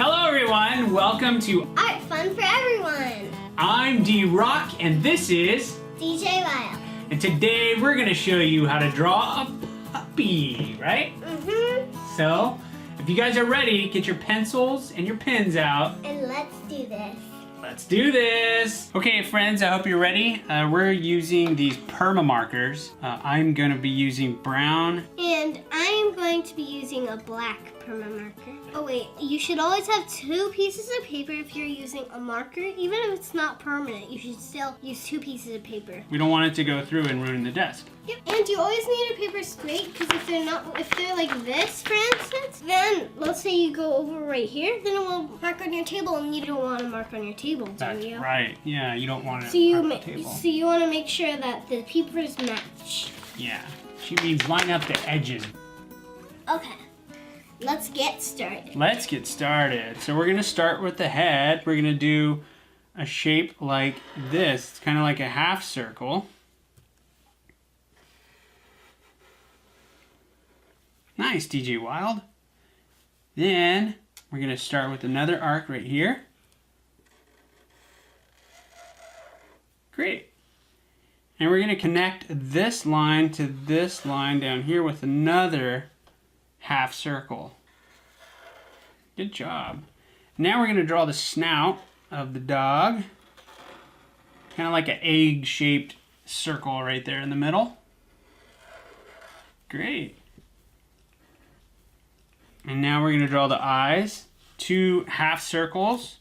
Hello everyone, welcome to Art Fun for Everyone. I'm d.roc and this is DJ Wyld. And today we're going to show you how to draw a puppy, right? Mm-hmm. So, if you guys are ready, get your pencils and your pens out. And let's do this. Let's do this! Okay friends, I hope you're ready. We're using these perma markers. I'm going to be using brown. And I am going to be using a black perma marker. Oh wait, you should always have 2 pieces of paper if you're using a marker. Even if it's not permanent, you should still use 2 pieces of paper. We don't want it to go through and ruin the desk. Yep. And you always need a paper straight, because if they're like this, for instance, then let's say you go over right here, then it will mark on your table, and you don't want to mark on your table, do That's you? right. Yeah, you don't want it So you on the table. So you want to make sure that the papers match. Yeah. She means line up the edges. Okay. Let's get started. Let's get started. So we're gonna start with the head. We're gonna do a shape like this. It's kind of like a half circle. Nice, DJ Wyld. Then we're gonna start with another arc right here. Great. And we're gonna connect this line to this line down here with another half circle. Good job. Now we're going to draw the snout of the dog. Kind of like an egg-shaped circle right there in the middle. Great. And now we're going to draw the eyes. 2 half circles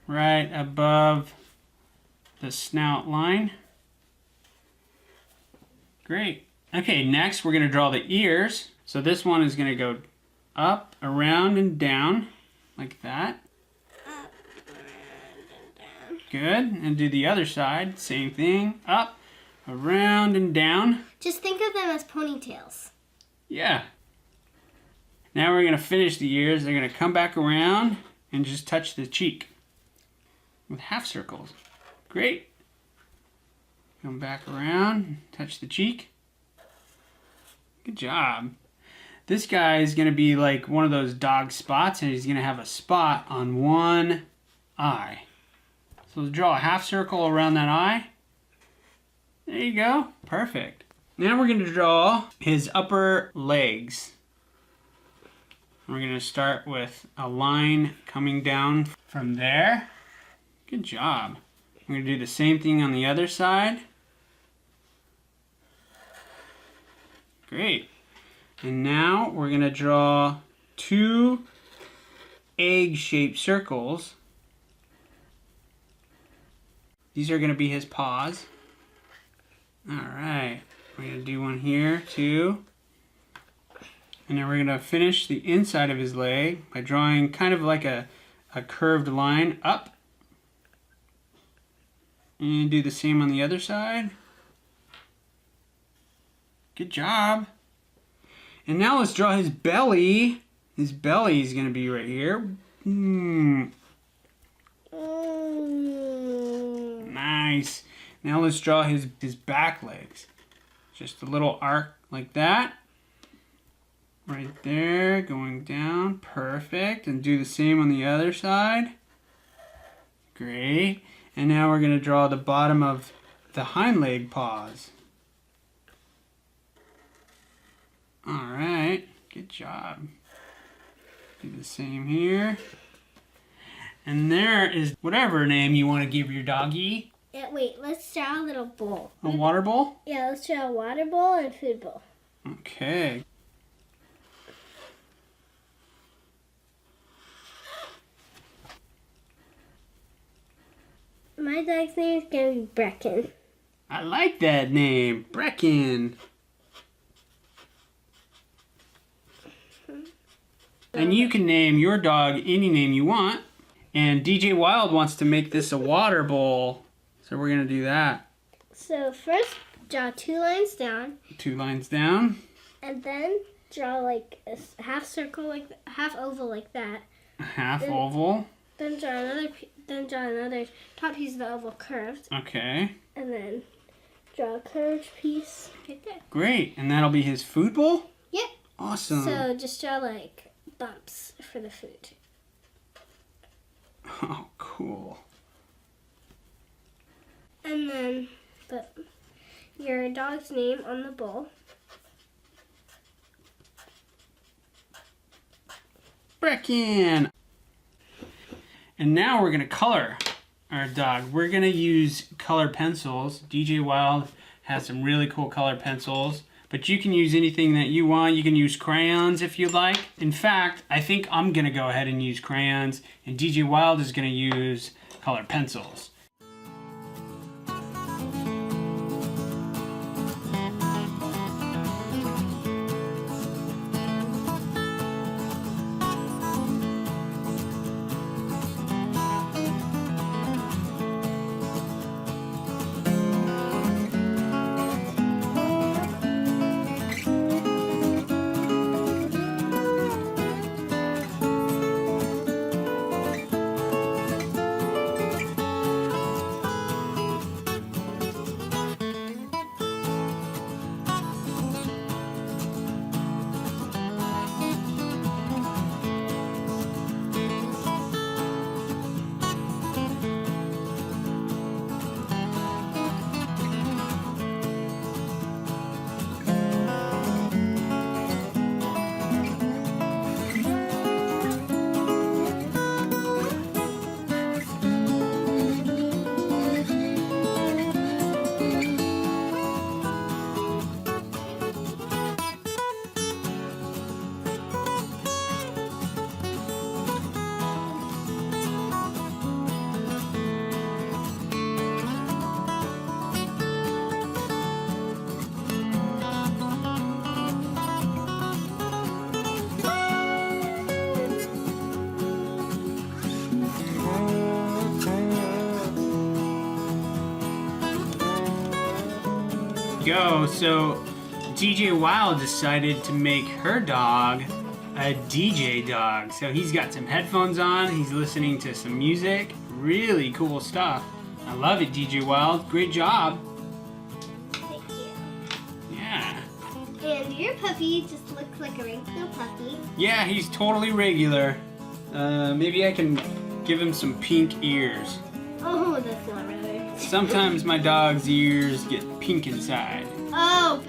right above the snout line. Great. Okay, next we're going to draw the ears. So this one is going to go up, around, and down, like that. Up, around, and down. Good. And do the other side. Same thing. Up, around, and down. Just think of them as ponytails. Yeah. Now we're going to finish the ears. They're going to come back around and just touch the cheek with half circles. Great. Come back around, touch the cheek. Good job. This guy is going to be like one of those dog spots, and he's going to have a spot on one eye. So let's draw a half circle around that eye. There you go. Perfect. Now we're going to draw his upper legs. We're going to start with a line coming down from there. Good job. We're going to do the same thing on the other side. Great. And now we're going to draw 2 egg-shaped circles. These are going to be his paws. Alright. We're going to do one here, too. And then we're going to finish the inside of his leg by drawing kind of like a curved line up. And do the same on the other side. Good job. And now let's draw his belly. His belly is going to be right here. Nice. Now let's draw his back legs. Just a little arc like that. Right there, going down. Perfect. And do the same on the other side. Great. And now we're going to draw the bottom of the hind leg paws. Alright, good job. Do the same here. And there is whatever name you want to give your doggy. Yeah, wait, let's draw a little bowl. A water bowl? Yeah, let's draw a water bowl and food bowl. Okay. My dog's name is going to be Brecken. I like that name, Brecken. And you can name your dog any name you want. And DJ Wyld wants to make this a water bowl. So we're going to do that. So first, draw 2 lines down. 2 lines down. And then draw like a half circle, like half oval like that. A half oval. Then draw another top piece of the oval curved. Okay. And then draw a curved piece right there. Great. And that'll be his food bowl? Yep. Awesome. So just draw like bumps for the food. Oh, cool. And then put your dog's name on the bowl. Brecken! And now we're gonna color our dog. We're gonna use color pencils. DJ Wyld has some really cool color pencils, but you can use anything that you want. You can use crayons if you'd like. In fact, I think I'm gonna go ahead and use crayons, and DJ Wyld is gonna use color pencils. Go. So DJ Wyld decided to make her dog a DJ dog. So he's got some headphones on, he's listening to some music. Really cool stuff. I love it, DJ Wyld. Great job. Thank you. Yeah. And your puppy just looks like a regular puppy. Yeah, he's totally regular. Maybe I can give him some pink ears. Oh, that's not right. Sometimes my dog's ears get pink inside. Oh,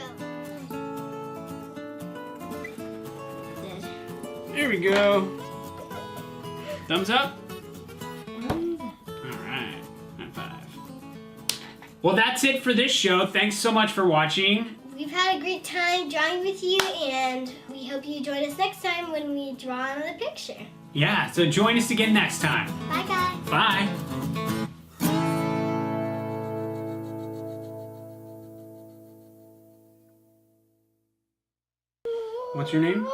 There we go. Thumbs up? Alright, high five. Well, that's it for this show. Thanks so much for watching. We've had a great time drawing with you, and we hope you join us next time when we draw another picture. Yeah, so join us again next time. Bye, guys. Bye. What's your name?